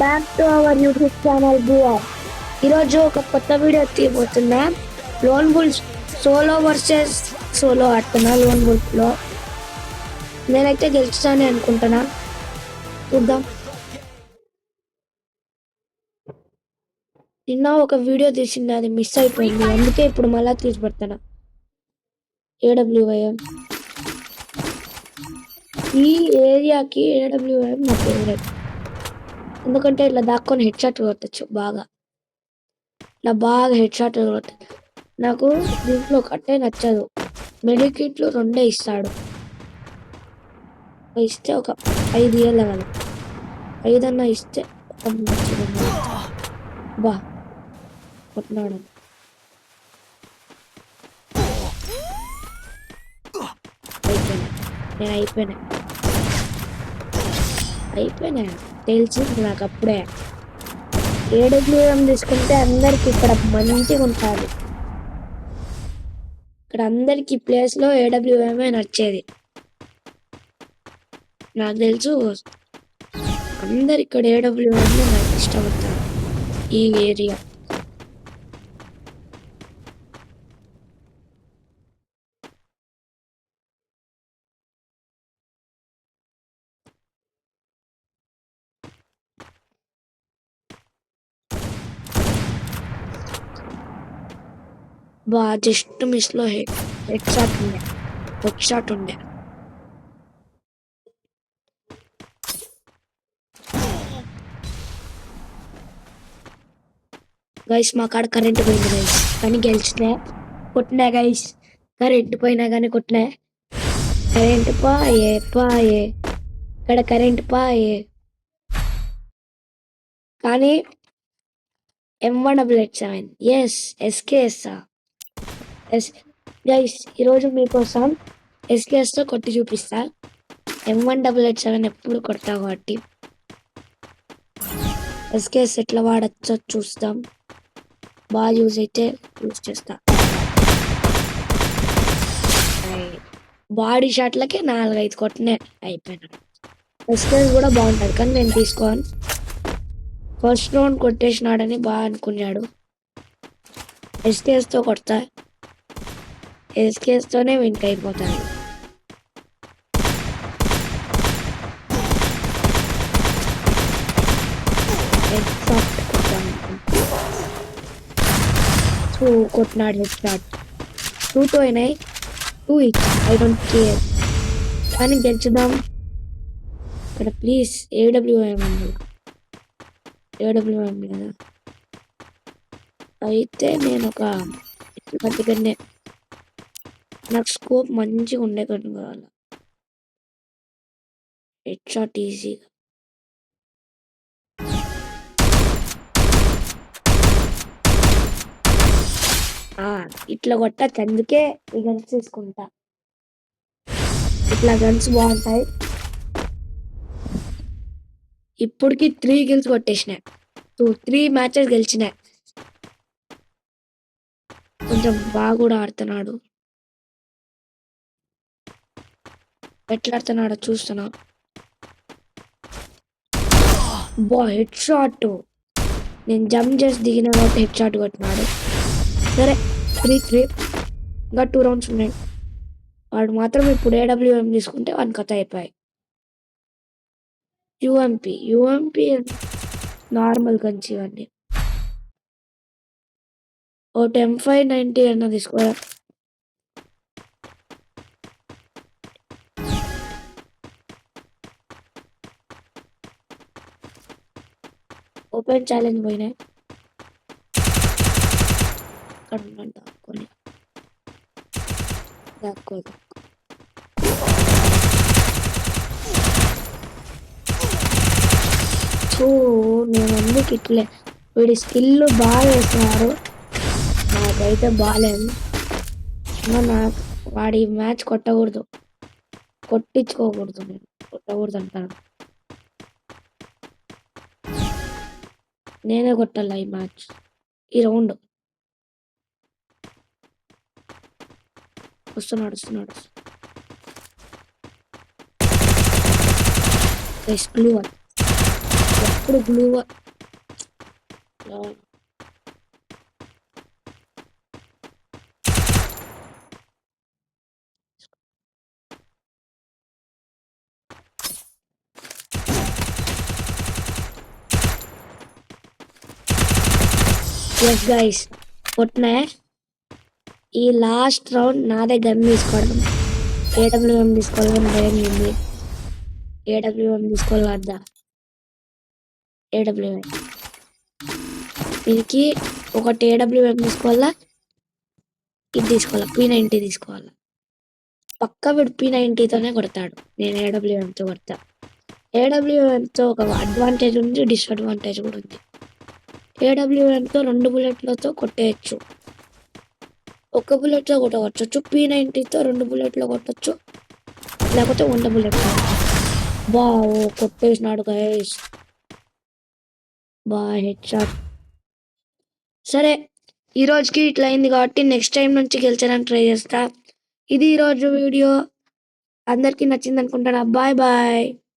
Back to our YouTube channel బుఆర్. ఈరోజు ఒక కొత్త వీడియో తీయబోతున్నా. Lone bulls solo versus solo ఆడుతున్నా. లోన్ బుల్స్ లో నేనైతే గెలుస్తానని అనుకుంటున్నా. చూద్దాం. నిన్న ఒక వీడియో తీసింది, అది మిస్ అయిపోయింది, అందుకే ఇప్పుడు మళ్ళా తీసి పెడతాను. ఏడబ్ల్యూఐఎం ఈ ఏరియాకి ఏడబ్ల్యూఐఎం నా ఫేవరెట్. ఎందుకంటే ఇట్లా దాక్కొని హెడ్ షాట్ కొట్టచ్చు. ఇలా బాగా హెడ్ షాట్ కొట్టచ్చు. నాకు దీంట్లో ఒకటే నచ్చదు, మెడికిట్లు 2 ఇస్తాడు. ఇస్తే ఒక 5 ఇయ్యాలి కదా, 5 అన్నా ఇస్తే బా కొట్టినాడు. అయిపోయినా తెలిసింది నాకు అప్పుడే. ఏడబ్ల్యూఎం తీసుకుంటే అందరికి ఇక్కడ మంచిగా ఉంటుంది. ఇక్కడ అందరికి ప్లేస్లో ఏడబ్ల్యూఎంఏ నచ్చేది. నాకు తెలుసు అందరు ఇక్కడ ఏడబ్ల్యూఎంఏ నాకు ఇష్టపడతారు ఈ ఏరియా. బా జస్ట్ మిస్లో హెడ్ షాట్ ఉండే. గైస్ మా కాడ కరెంట్ పోయింది గైస్, కానీ కొట్టినా గైస్. కరెంట్ పోయినా కానీ కొట్టినా. కరెంట్ పాయే ఇక్కడ కరెంట్ పాయే. కానీ M188 ఎస్ ఎస్కేఎస్ గైస్. ఈరోజు మీకోసం ఎస్కేఎస్తో కొట్టి చూపిస్తా. M188 ఎప్పుడు కొడతా కాబట్టి ఎస్కేఎస్ ఎట్లా వాడచ్చో చూస్తాం. బాగా యూజ్ చేస్తా. బాడీ షాట్లకే 4-5 కొట్టినా అయిపోయినా. ఎస్కేఎస్ కూడా బాగుంటుంది, కానీ నేను తీసుకోను. ఫస్ట్ రౌండ్ కొట్టేసినాడని బాగా అనుకున్నాడు. ఎస్కేఎస్తో కొడతా, ఎస్కేఎస్తోనే విన్ అయిపోతాడు. కొట్టినాడు హెడ్ షాట్. 2 అయినాయి, 2 ఐ డోంట్ కేర్, కానీ గెలుచుదాం. ఇక్కడ ప్లీజ్ ఏడబ్ల్యూఎం కదా. అయితే నేను ఒక పట్టుకనే నాకు స్కోప్ మంచిగా ఉండే కట్టు కావాలి. హెడ్ షాట్ ఈజీగా. ఇట్లా కొట్టచ్చు, అందుకే ఈ గన్స్ తీసుకుంటా. ఇట్లా గన్స్ బాగుంటాయి. ఇప్పటికి 3 కిల్స్ కొట్టేసిన, 3 మ్యాచెస్ గెలిచిన. కొంచెం బాగా కూడా ఆడుతున్నాడు. ఎట్లా ఆడుతున్నాడో చూస్తున్నా. Head shot. నేను జంప్ చేసి దిగిన కాబట్టి హెడ్ షాట్ కొట్టినాడు. సరే 3-3, ఇంకా 2 రౌండ్స్ ఉన్నాయి. వాడు మాత్రం ఇప్పుడు ఏడబ్ల్యూఎం తీసుకుంటే వాని కథ అయిపోయాయి. యూఎంపీ నార్మల్ గన్స్ ఇవన్నీ. ఒకటి M590 అన్న తీసుకోరా. ఓపెన్ ఛాలెంజ్ పోయినాయి. అక్కడ ఉన్నాను, దాక్కోదు. నేను అందుకు ఇట్లే. వీడి స్కిల్ బాగా వేస్తున్నారు, నాకైతే బాగాలేదు. వాడి మ్యాచ్ కొట్టించుకోకూడదు, నేను కొట్టకూడదు అంటాను. నేనే కొట్టాల ఈ మ్యాచ్, ఈ రౌండ్. వస్తున్నాడు. Guys, blue one. ఇప్పుడు గ్లూ ఎస్ గైస్ కొట్టినా ఈ లాస్ట్ రౌండ్ నాదే గన్ తీసుకోవడం ఏడబ్ల్యూఎం తీసుకోవాలని భయం ఉంది ఏడబ్ల్యూఎం తీసుకోవాలి వద్దా ఏడబ్ల్యూఎం దీనికి ఒకటి ఏడబ్ల్యూఎం తీసుకోవాలా ఇది తీసుకోవాలా P90 తీసుకోవాలా పక్క వీడు P90తోనే కొడతాడు నేను ఏడబ్ల్యూఎంతో కొడతా ఏడబ్ల్యూఎంతో ఒక అడ్వాంటేజ్ ఉంది డిసడ్వాంటేజ్ కూడా ఉంది ఏడబ్ల్యూఎంతో 2 బుల్లెట్లతో కొట్టేయచ్చు ఒక బుల్లెట్తో కొట్టవచ్చు P90తో 2 బుల్లెట్లో కొట్టచ్చు లేకపోతే 100 బుల్లెట్లో బావు కొట్టేసినాడు గైస్ బా హెడ్ షాట్ సరే ఈ రోజుకి ఇట్లా అయింది కాబట్టి నెక్స్ట్ టైం నుంచి గెలిచడానికి ట్రై చేస్తా ఇది ఈరోజు వీడియో అందరికీ నచ్చింది అనుకుంటాను బాయ్ బాయ్